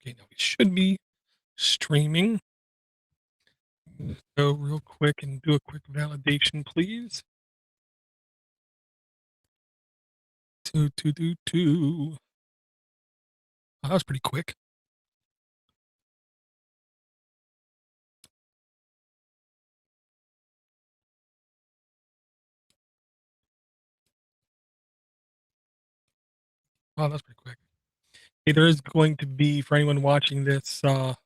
Okay, now we should be streaming. Go real quick and do a quick validation, please. Two. Oh, that was pretty quick. Wow, that's pretty quick. Hey, there is going to be, for anyone watching this, a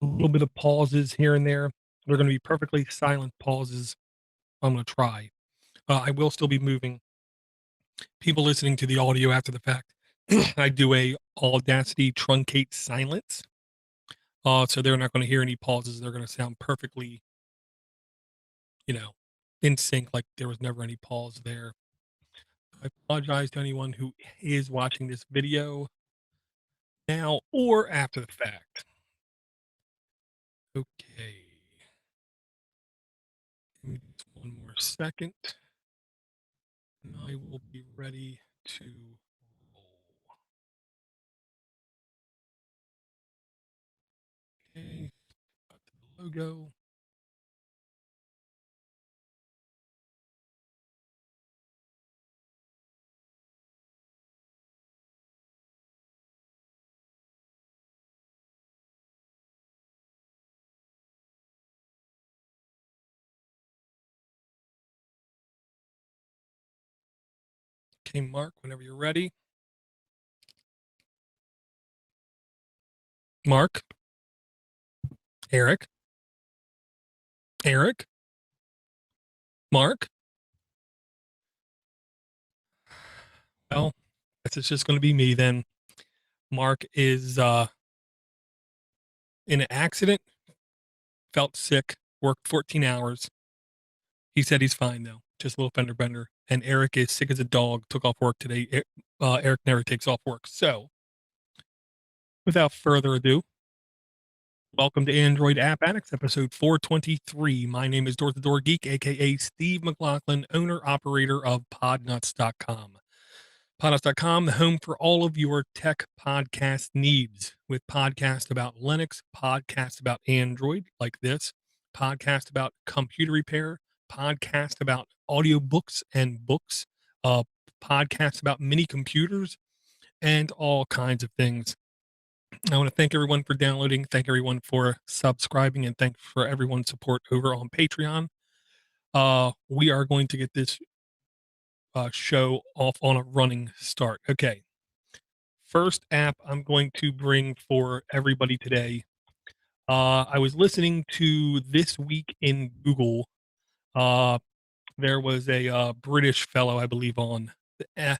little bit of pauses here and there. They're going to be perfectly silent pauses. I'm going to try. I will still be moving. People listening to the audio after the fact, I do a Audacity truncate silence. So they're not going to hear any pauses. They're going to sound perfectly, you know, in sync, like there was never any pause there. I apologize to anyone who is watching this video now or after the fact. Okay. Give me just one more second, and I will be ready to roll. Okay, got the logo. Okay, Mark, whenever you're ready. Mark, Eric, Eric, Mark. Well, guess it's just going to be me then. Mark is in an accident, felt sick, worked 14 hours. He said he's fine though, just a little fender bender. And Eric is sick as a dog, took off work today. Eric never takes off work. So, without further ado, welcome to Android App Addicts, episode 423. My name is Door to Door Geek, aka Steve McLaughlin, owner operator of Podnutz.com. Podnutz.com, the home for all of your tech podcast needs, with podcasts about Linux, podcasts about Android, like this, podcast about computer repair, podcast about audiobooks and books, uh, podcasts about mini computers, and all kinds of things. I want to thank everyone for downloading, thank everyone for subscribing, and thank for everyone's support over on Patreon. We are going to get this show off on a running start. Okay. First app I'm going to bring for everybody today. I was listening to This Week in Google. There was a British fellow, I believe, on. And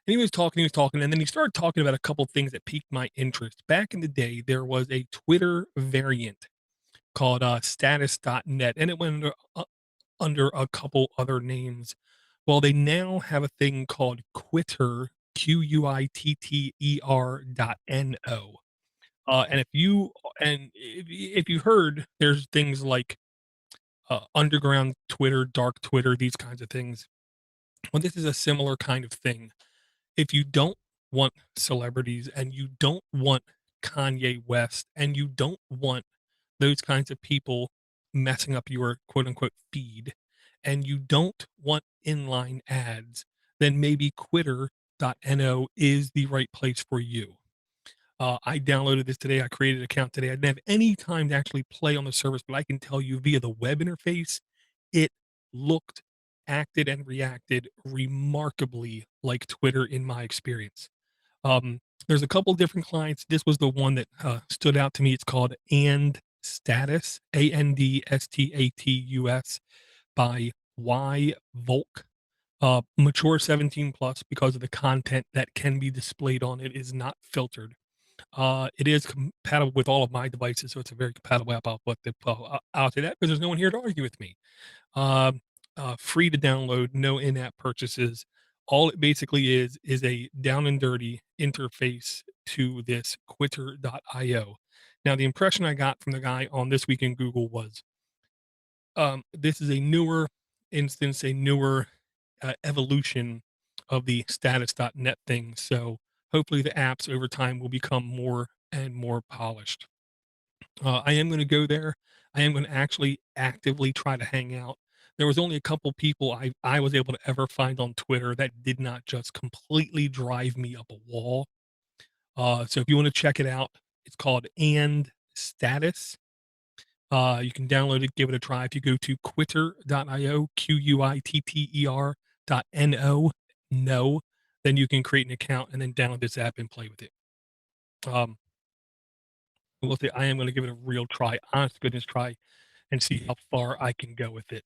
he was talking, and then he started talking about a couple things that piqued my interest. Back in the day, there was a Twitter variant called status.net, and it went under a couple other names. Well, they now have a thing called Quitter, Quitter.no. And if you heard, there's things like underground Twitter, dark Twitter, these kinds of things. Well, this is a similar kind of thing. If you don't want celebrities and you don't want Kanye West and you don't want those kinds of people messing up your quote unquote feed and you don't want inline ads, then maybe quitter.no is the right place for you. I downloaded this today. I created an account today. I didn't have any time to actually play on the service, but I can tell you via the web interface, it looked, acted, and reacted remarkably like Twitter in my experience. There's a couple different clients. This was the one that stood out to me. It's called And Status, ANDSTATUS, by Y Volk. Mature 17 plus, because of the content that can be displayed on it is not filtered. It is compatible with all of my devices, so it's a very compatible app. I'll say that because there's no one here to argue with me. Free to download, no in-app purchases. All it basically is a down and dirty interface to this quitter.io. Now, the impression I got from the guy on This Week in Google was this is a newer instance, a newer evolution of the status.net thing. So hopefully the apps over time will become more and more polished. I am gonna go there. I am gonna actually actively try to hang out. There was only a couple people I was able to ever find on Twitter that did not just completely drive me up a wall. So if you wanna check it out, it's called And Status. You can download it, give it a try. If you go to quitter.io, Quitter.no, no, then you can create an account and then download this app and play with it. Um, we'll see. I am gonna give it a real try, honest to goodness try, and see how far I can go with it.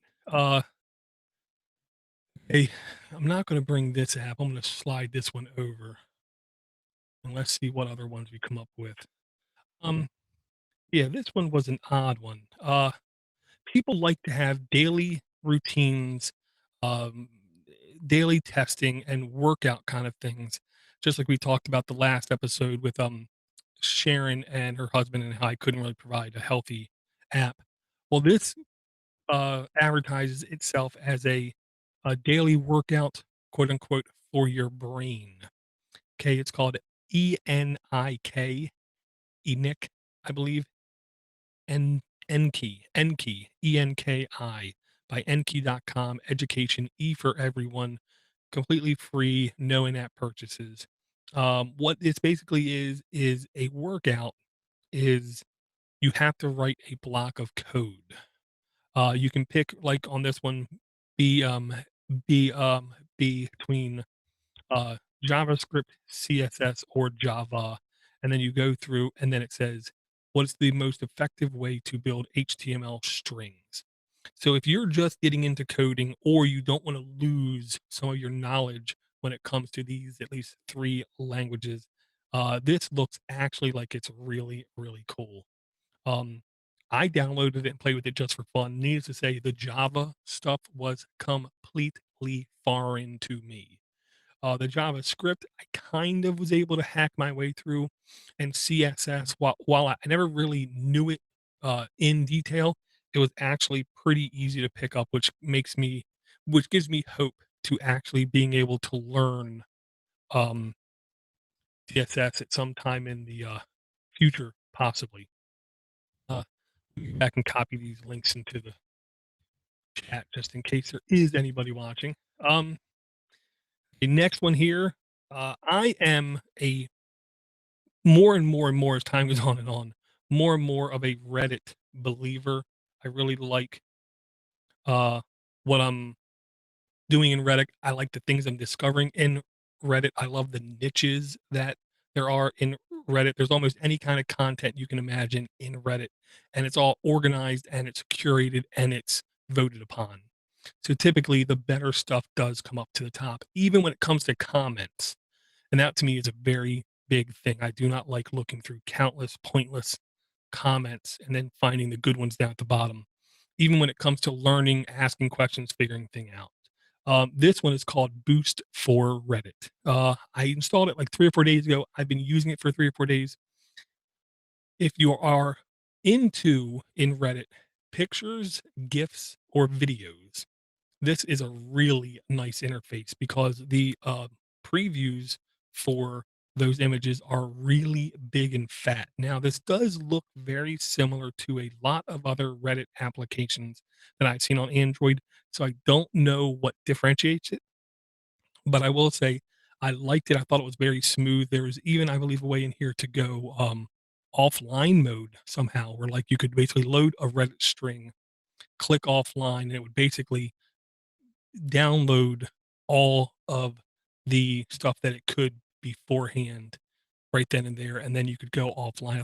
Hey, I'm not gonna bring this app. I'm gonna slide this one over and let's see what other ones we come up with. Um, yeah, this one was an odd one. People like to have daily routines, um, daily testing and workout kind of things, just like we talked about the last episode with Sharon and her husband and how I couldn't really provide a healthy app. Well, this advertises itself as a daily workout, quote unquote, for your brain. Okay, it's called ENIK, ENIK, I believe, En Enki, ENKI, by Enki.com. Education, E for everyone, completely free, no in-app purchases. What this basically is a workout. Is you have to write a block of code. You can pick, like on this one, be be be between uh, JavaScript, CSS, or Java, and then you go through, and then it says, "What's the most effective way to build HTML strings?" So if you're just getting into coding, or you don't want to lose some of your knowledge when it comes to these at least three languages, this looks actually like it's really, really cool. Um, I downloaded it and played with it just for fun. Needless to say, the Java stuff was completely foreign to me. The JavaScript, I kind of was able to hack my way through, and CSS, while I never really knew it in detail, it was actually pretty easy to pick up, which gives me hope to actually being able to learn um, CSS at some time in the future, possibly. Uh, I can copy these links into the chat just in case there is anybody watching. The next one here, I am a more and more and more as time goes on and on, more and more of a Reddit believer. I really like uh what I'm doing in Reddit. I like the things I'm discovering in Reddit. I love the niches that there are in Reddit. There's almost any kind of content you can imagine in Reddit, and it's all organized and it's curated and it's voted upon. So typically the better stuff does come up to the top, even when it comes to comments. And that to me is a very big thing. I do not like looking through countless pointless comments and then finding the good ones down at the bottom, even when it comes to learning, asking questions, figuring thing out. This one is called Boost for Reddit. I installed it like 3 or 4 days ago. I've been using it for 3 or 4 days. If you are into in Reddit pictures, GIFs, or videos, this is a really nice interface because the previews for those images are really big and fat. Now, this does look very similar to a lot of other Reddit applications that I've seen on Android. So I don't know what differentiates it, but I will say I liked it. I thought it was very smooth. There was even, I believe, a way in here to go offline mode somehow, where like you could basically load a Reddit string, click offline, and it would basically download all of the stuff that it could beforehand right then and there, and then you could go offline.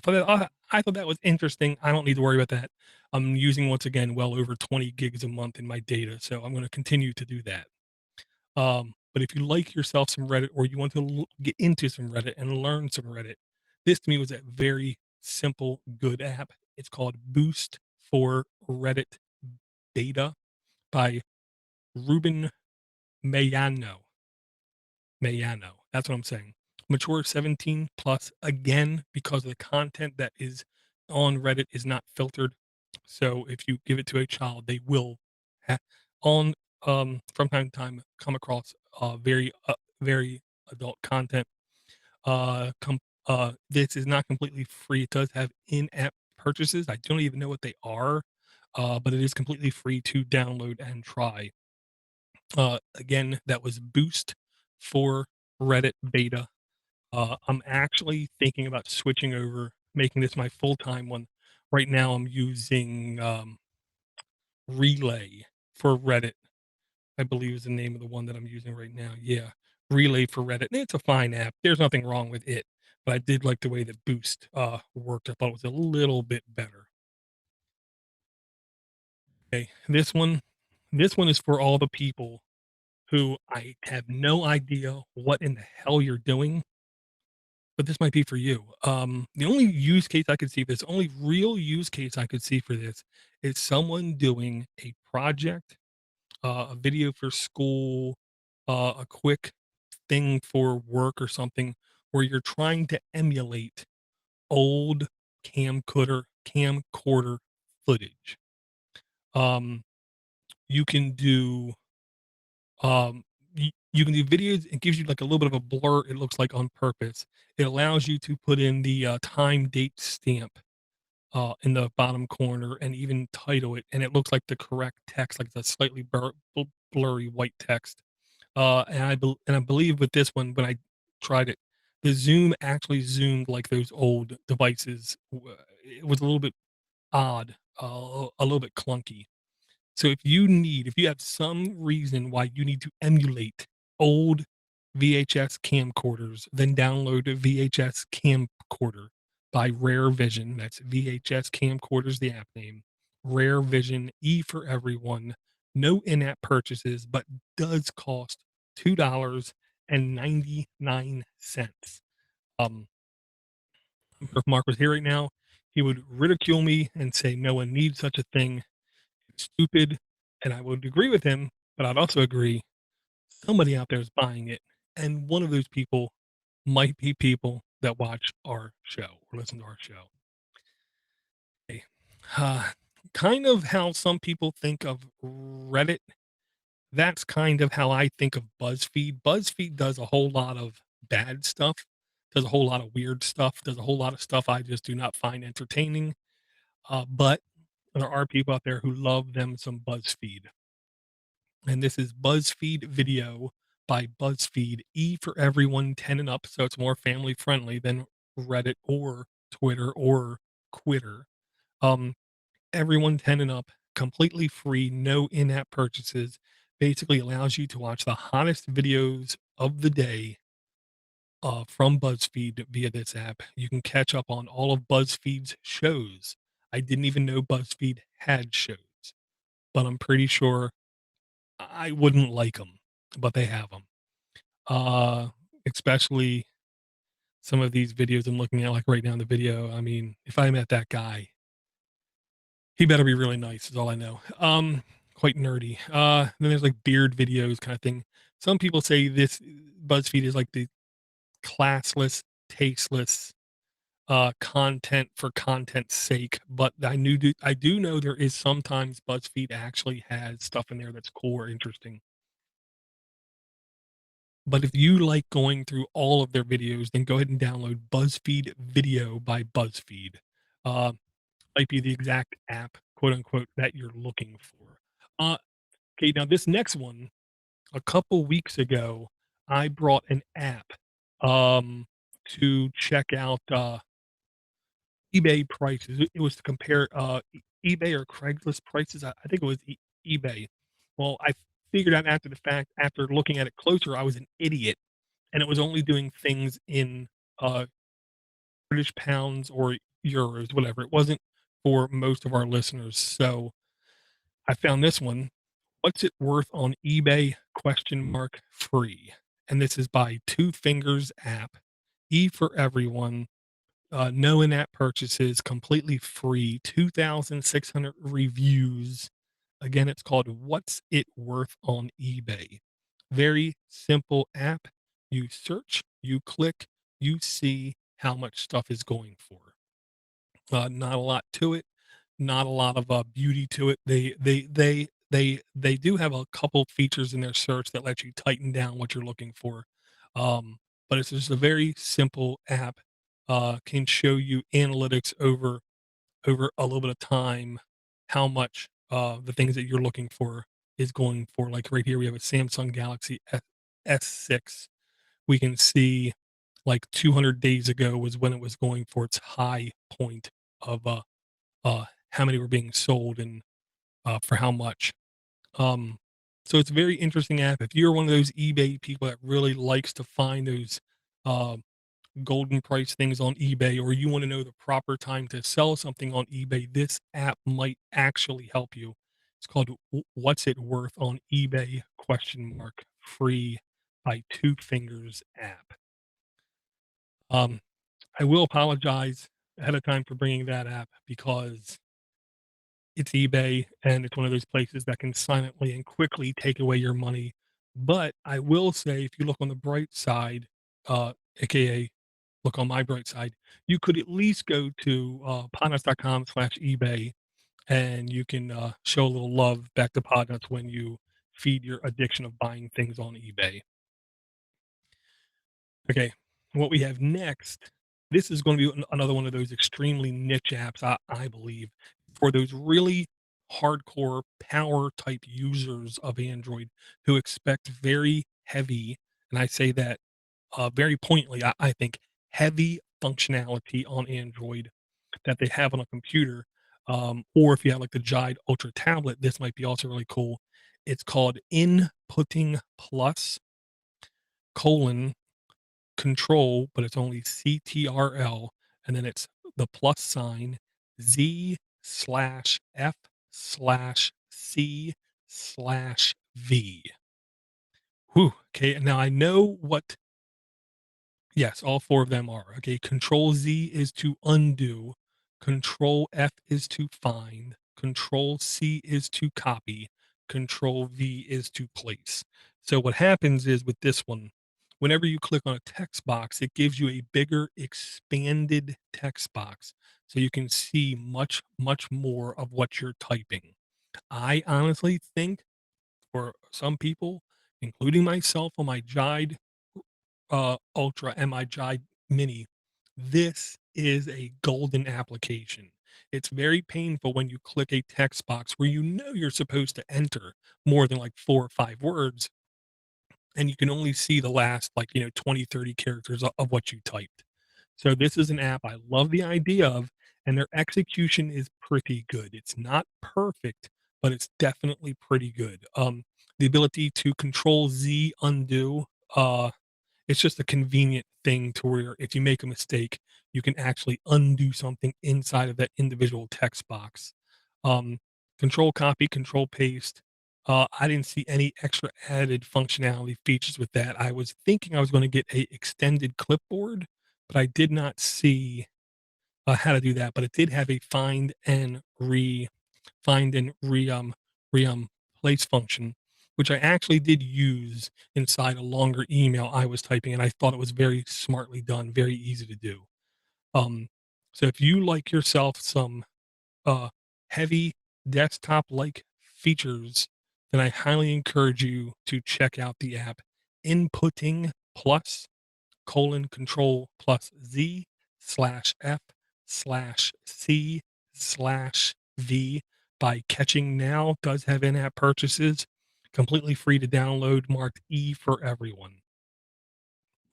I thought that was interesting. I don't need to worry about that. I'm using, once again, well over 20 gigs a month in my data, so I'm going to continue to do that. But if you like yourself some Reddit, or you want to get into some Reddit and learn some Reddit, this to me was a very simple, good app. It's called Boost for Reddit Beta by Ruben Mayano. Mayano. That's what I'm saying. Mature 17 plus, again, because the content that is on Reddit is not filtered. So if you give it to a child, they will ha- on from time to time come across very adult content. This is not completely free. It does have in-app purchases. I don't even know what they are, but it is completely free to download and try. Again, that was Boost for Reddit beta. I'm actually thinking about switching over, making this my full-time one. Right now, I'm using Relay for Reddit. I believe is the name of the one that I'm using right now. Yeah, Relay for Reddit. And it's a fine app. There's nothing wrong with it, but I did like the way that Boost worked. I thought it was a little bit better. Okay, this one is for all the people who I have no idea what in the hell you're doing, but this might be for you. The only use case I could see for this, only real use case I could see for this is someone doing a project, a video for school, a quick thing for work or something where you're trying to emulate old camcorder footage. Um, you can do you can do videos. It gives you like a little bit of a blur. It looks like on purpose. It allows you to put in the time date stamp in the bottom corner and even title it, and it looks like the correct text, like the slightly blurry white text. And I believe with this one, when I tried it, the zoom actually zoomed like those old devices. It was a little bit odd, a little bit clunky. So if you have some reason why you need to emulate old VHS camcorders, then download a VHS camcorder by Rare Vision. That's VHS camcorders, the app name. Rare Vision, E for everyone. No in-app purchases, but does cost $2.99. Um, if Mark was here right now, he would ridicule me and say no one needs such a thing, stupid, and I would agree with him, but I'd also agree somebody out there is buying it, and one of those people might be people that watch our show or listen to our show. Okay. Uh, kind of how some people think of Reddit, that's kind of how I think of BuzzFeed. BuzzFeed does a whole lot of bad stuff, does a whole lot of weird stuff, does a whole lot of stuff I just do not find entertaining, but there are people out there who love them some BuzzFeed. And this is BuzzFeed Video by BuzzFeed, E for everyone 10 and up, so it's more family friendly than Reddit or Twitter or Quitter. Um, everyone 10 and up, completely free, no in-app purchases, basically allows you to watch the hottest videos of the day from BuzzFeed via this app. You can catch up on all of BuzzFeed's shows. I didn't even know BuzzFeed had shows, but I'm pretty sure I wouldn't like them, but they have them. Uh, especially some of these videos I'm looking at, like right now in the video. I mean, if I met that guy, he better be really nice, is all I know. Quite nerdy. Then there's like beard videos kind of thing. Some people say this BuzzFeed is like the classless, tasteless content for content's sake, but I do know there is sometimes BuzzFeed actually has stuff in there that's cool or interesting. But if you like going through all of their videos, then go ahead and download BuzzFeed Video by BuzzFeed. Uh, might be the exact app, quote unquote, that you're looking for. Uh, okay, now this next one, a couple weeks ago, I brought an app to check out eBay prices. It was to compare eBay or Craigslist prices. I think it was eBay. Well, I figured out after the fact, after looking at it closer, I was an idiot, and it was only doing things in uh, British pounds or euros, whatever. It wasn't for most of our listeners. So I found this one. What's it worth on eBay? Question mark free. And this is by Two Fingers app. E for everyone. No in-app purchases, completely free. 2,600 reviews. Again, it's called What's It Worth on eBay. Very simple app. You search, you click, you see how much stuff is going for. Not a lot to it. Not a lot of beauty to it. They do have a couple features in their search that let you tighten down what you're looking for. Um, but it's just a very simple app. can show you analytics over a little bit of time, how much the things that you're looking for is going for. Like right here, we have a Samsung Galaxy S6. We can see like 200 days ago was when it was going for its high point of how many were being sold and for how much. Um, so it's a very interesting app. If you're one of those eBay people that really likes to find those uh, golden price things on eBay, or you want to know the proper time to sell something on eBay, this app might actually help you. It's called "What's It Worth on eBay?" question mark free by Two Fingers app. Um, I will apologize ahead of time for bringing that app because it's eBay and it's one of those places that can silently and quickly take away your money. But I will say, if you look on the bright side, aka look on my bright side, you could at least go to podnutz.com/eBay and you can show a little love back to Podnutz when you feed your addiction of buying things on eBay. Okay, what we have next, this is gonna be another one of those extremely niche apps, I believe, for those really hardcore power type users of Android who expect very heavy, and I say that, very pointedly, I think, heavy functionality on Android that they have on a computer, or if you have, like, the Jide Ultra tablet, this might be also really cool. It's called Inputting Plus: colon control, but it's only CTRL, and then it's the plus sign Z/F/C/V. Whew, okay, and now I know what. Yes, all 4 of them are. Okay, Control Z is to undo, Control F is to find, Control C is to copy, Control V is to place. So what happens is with this one, whenever you click on a text box, it gives you a bigger expanded text box so you can see much, much more of what you're typing. I honestly think for some people, including myself on my Jide Ultra and my Jide Mini, this is a golden application. It's very painful when you click a text box where you know you're supposed to enter more than like 4 or 5 words, and you can only see the last, like, 20, 30 characters of what you typed. So this is an app I love the idea of, and their execution is pretty good. It's not perfect, but it's definitely pretty good. The ability to control Z undo, it's just a convenient thing to where if you make a mistake, you can actually undo something inside of that individual text box. Um, control copy, control paste. I didn't see any extra added functionality features with that. I was thinking I was going to get a extended clipboard, but I did not see how to do that. But it did have a find and re place function, which I actually did use inside a longer email I was typing, and I thought it was very smartly done, very easy to do. Um, so if you like yourself some uh, heavy desktop like features, then I highly encourage you to check out the app Inputting Plus control plus Z slash F slash C slash V by Catching Now does have in-app purchases, completely free to download, marked E for everyone.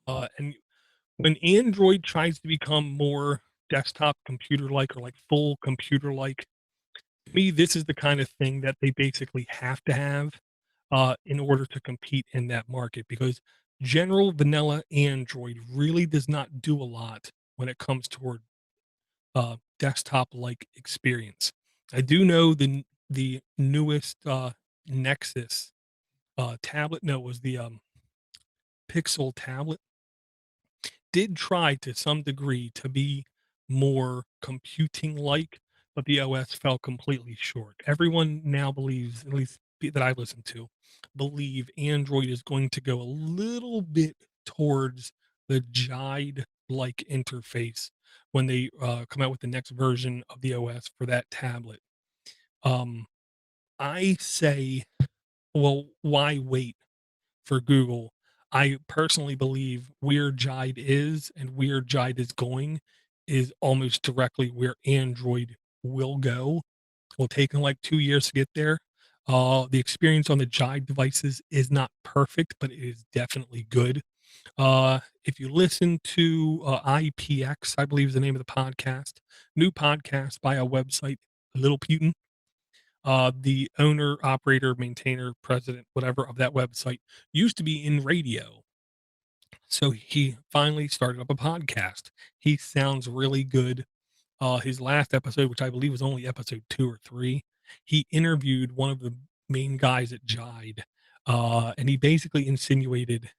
And when Android tries to become more desktop computer like or like full computer like, to me, this is the kind of thing that they basically have to have in order to compete in that market because general vanilla Android really does not do a lot when it comes toward desktop like experience. I do know the newest Nexus tablet. No, it was the Pixel tablet did try to some degree to be more computing like, but the OS fell completely short. Everyone now believes, at least that I listen to, believe Android is going to go a little bit towards the Jide like interface when they come out with the next version of the OS for that tablet. Um, I say, well, why wait for Google? I personally believe where Jide is and where Jide is going is almost directly where Android will go. Will take them like 2 years to get there. The experience on the Jide devices is not perfect, but it is definitely good. If you listen to IPX, I believe is the name of the podcast, new podcast by a website, Little Putin. The owner, operator, maintainer, president, whatever of that website used to be in radio. So he finally started up a podcast. He sounds really good. His last episode, which I believe was only episode 2 or 3, he interviewed one of the main guys at Jide, and he basically insinuated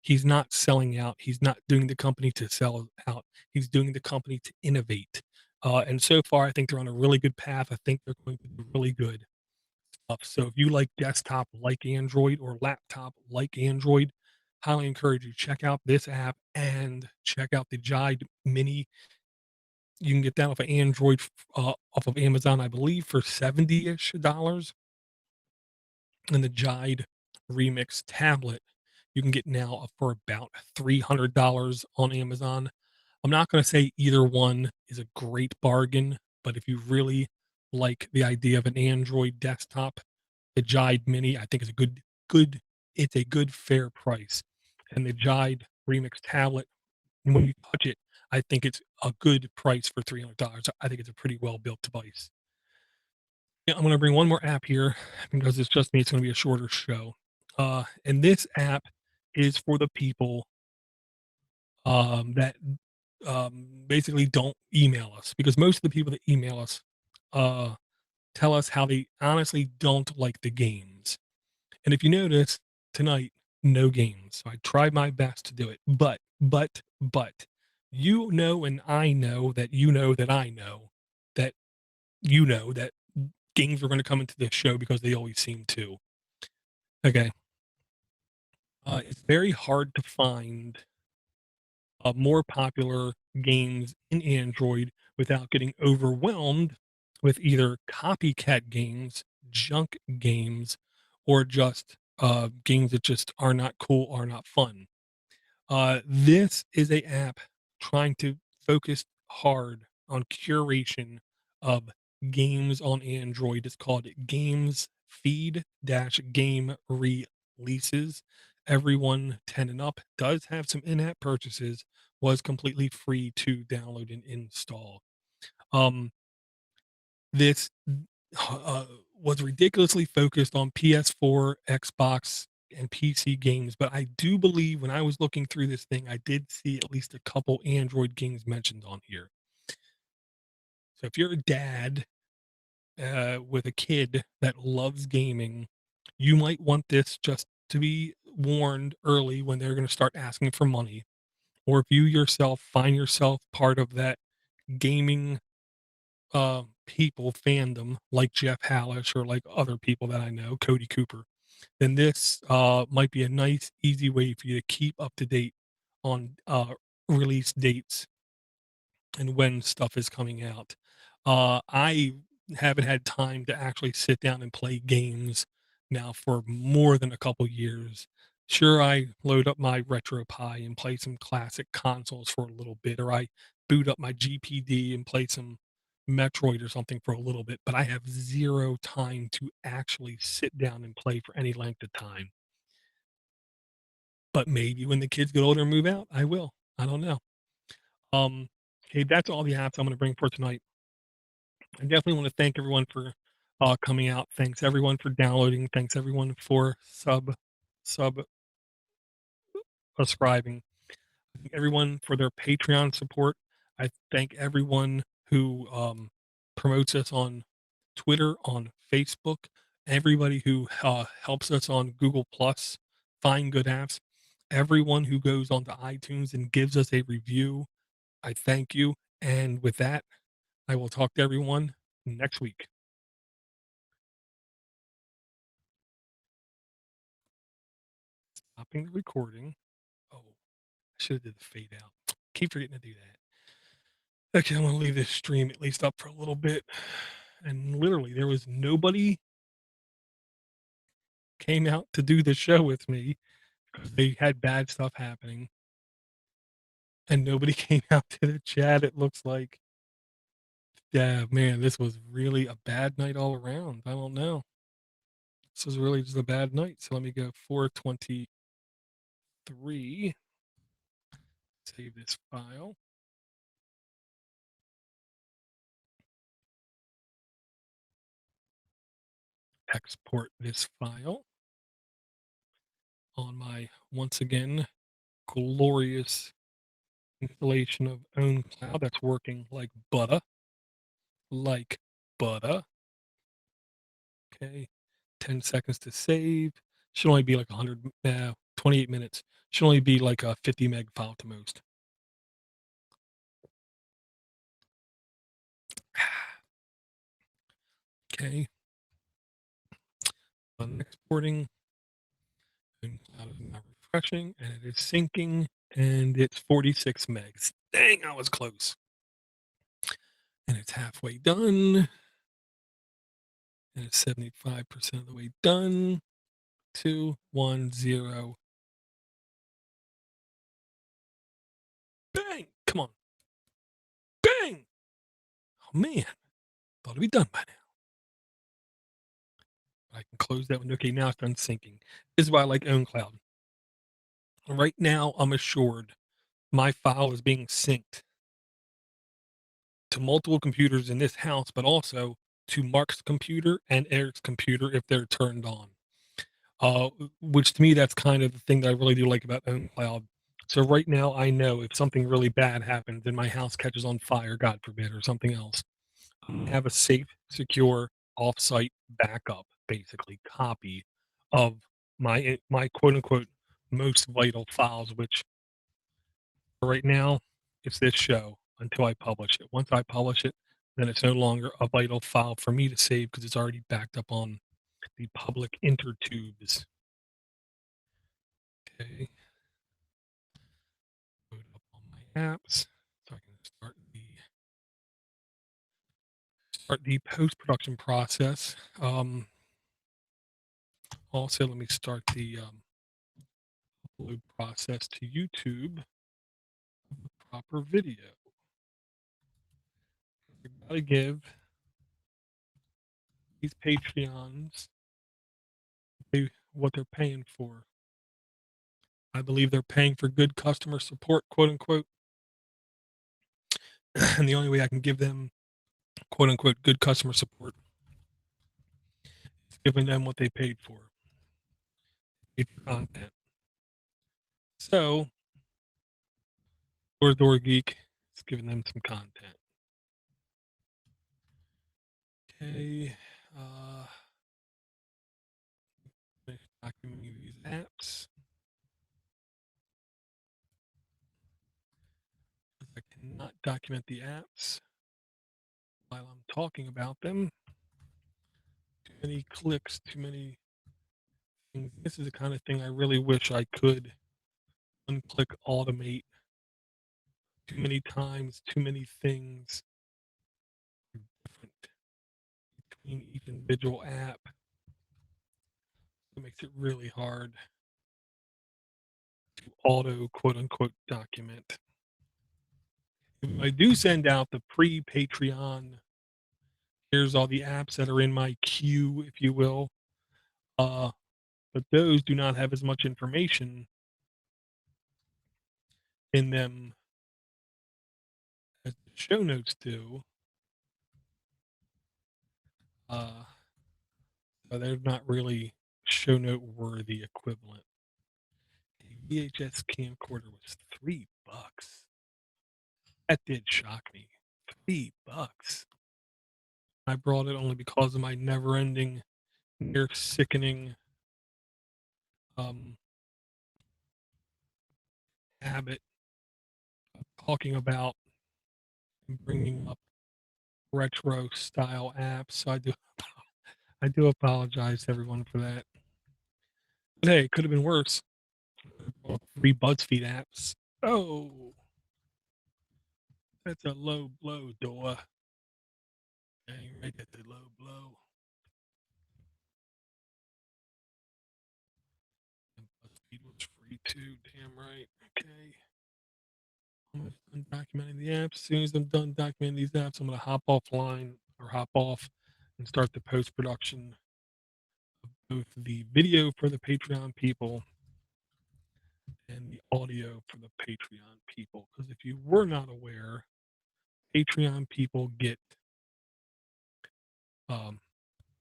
he's not selling out. He's not doing the company to sell out. He's doing the company to innovate. And so far, I think they're on a really good path. I think they're going to do really good stuff. So if you like desktop like Android or laptop like Android, highly encourage you check out this app and check out the Jide Mini. You can get that off of Android, off of Amazon, I believe, for 70-ish dollars. And the Jide Remix tablet you can get now for about $300 on Amazon. I'm not going to say either one is a great bargain, but if you really like the idea of an Android desktop, the Jide Mini, I think is a it's a good fair price. And the Jide Remix tablet, when you touch it, I think it's a good price for $300. I think it's a pretty well built device. Yeah, I'm gonna bring one more app here because it's just me. It's gonna be a shorter show. And this app is for the people that basically don't email us because most of the people that email us uh, tell us how they honestly don't like the games. And if you notice tonight, no games. So I tried my best to do it, but you know, and I know that you know that I know that you know that games are going to come into this show because they always seem to. Okay. It's very hard to find more popular games in Android without getting overwhelmed with either copycat games, junk games, or just games that just are not cool, are not fun. This is a app trying to focus hard on curation of games on Android. It's called Games Feed Dash Game Releases. Everyone 10 and up does have some in-app purchases. Was completely free to download and install. Um, this uh, was ridiculously focused on PS4, Xbox, and PC games, but I do believe when I was looking through this thing, I did see at least a couple Android games mentioned on here. So if you're a dad with a kid that loves gaming, you might want this just to be warned early when they're going to start asking for money. Or if you yourself find yourself part of that gaming people fandom like Jeff Hallish or like other people that I know, Cody Cooper, then this might be a nice, easy way for you to keep up to date on release dates and when stuff is coming out. I haven't had time to actually sit down and play games now for more than a couple years. Sure, I load up my RetroPie and play some classic consoles for a little bit, or I boot up my GPD and play some Metroid or something for a little bit, but I have zero time to actually sit down and play for any length of time. But maybe when the kids get older and move out, I will. I don't know. Um, okay, that's all the apps I'm going to bring for tonight. I definitely want to thank everyone for coming out. Thanks everyone for downloading. Thanks everyone for sub subscribing. Thank everyone for their Patreon support. I thank everyone who promotes us on Twitter, on Facebook, everybody who helps us on Google Plus, find good apps, everyone who goes onto iTunes and gives us a review. I thank you. And with that, I will talk to everyone next week. Stopping the recording. Oh, I should have did the fade out. Keep forgetting to do that. Okay, I'm gonna leave this stream at least up for a little bit. And literally, there was nobody came out to do the show with me They had bad stuff happening, and nobody came out to the chat, it looks like. Yeah, man, this was really a bad night all around. I don't know. This was really just a bad night. So let me go 423, save this file, export this file on my, once again, glorious installation of OwnCloud that's working like butter. Okay, 10 seconds to save. Should only be like 28 minutes. Should only be like a 50 meg file to most. Okay, I'm exporting. OwnCloud is now refreshing, and it is syncing, and it's 46 megs. Dang, I was close. And it's halfway done. And it's 75% of the way done. 2, 1, 0. Bang! Come on. Bang! Oh man, thought it'd be done by now. I can close that one. Okay, now it's done syncing. This is why I like OwnCloud. Right now, I'm assured my file is being synced to multiple computers in this house, but also to Mark's computer and Eric's computer if they're turned on. Which to me, that's kind of the thing that I really do like about OwnCloud. So right now, I know if something really bad happens and my house catches on fire, God forbid, or something else, I have a safe, secure, offsite backup, basically copy of my quote unquote most vital files. Which right now, it's this show until I publish it. Once I publish it, then it's no longer a vital file for me to save because it's already backed up on the public intertubes. Okay. Load up all my apps so I can start the post-production process. Also, let me start the upload process to YouTube, proper video. We gotta give these Patreons what they're paying for. I believe they're paying for good customer support, quote unquote. And the only way I can give them, quote unquote, good customer support is giving them what they paid for. Content. So, Door Geek is giving them some content. Okay. Documenting these apps. I cannot document the apps while I'm talking about them. Too many clicks, too many things. This is the kind of thing I really wish I could unclick automate. Too many times, too many things different between each individual app. It makes it really hard to auto quote unquote document. If I do send out the pre-Patreon, here's all the apps that are in my queue, if you will. But those do not have as much information in them as the show notes do. So they're not really show note worthy equivalent. A VHS camcorder was $3. That did shock me. $3. I brought it only because of my never-ending, near sickening habit of talking about and bringing up retro style apps. So I do apologize to everyone for that. But hey, it could have been worse. Free BuzzFeed apps. Oh, that's a low blow, Doa. Dang right, that's a low blow. And BuzzFeed was free too. Damn right. Okay. I'm done documenting the apps. As soon as I'm done documenting these apps, I'm gonna hop offline or hop off and start the post production of both the video for the Patreon people and the audio for the Patreon people. Because if you were not aware, Patreon people get um,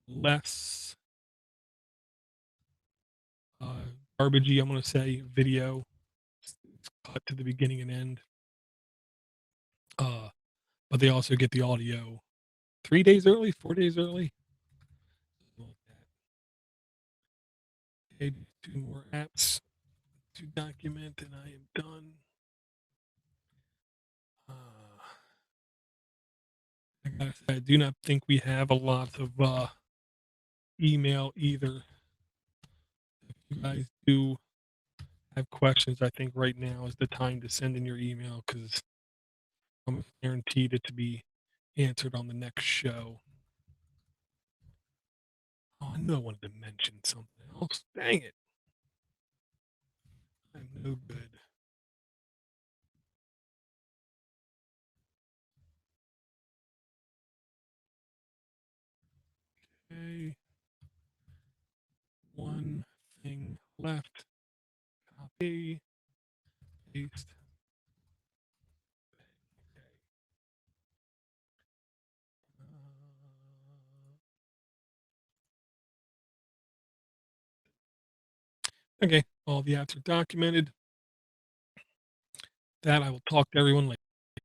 less garbagey, I'm going to say, video. It's cut to the beginning and end. But they also get the audio 3 days early, 4 days early. Something like that. Okay, 2 more apps to document, and I am done. Uh, I gotta say, I do not think we have a lot of email either. If you guys do have questions, I think right now is the time to send in your email because I'm guaranteed it to be answered on the next show. Oh, I knew I wanted to mention something else. Dang it. I'm no good. Okay. One thing left. Copy. Paste. Okay. All the apps are documented. That I will talk to everyone later.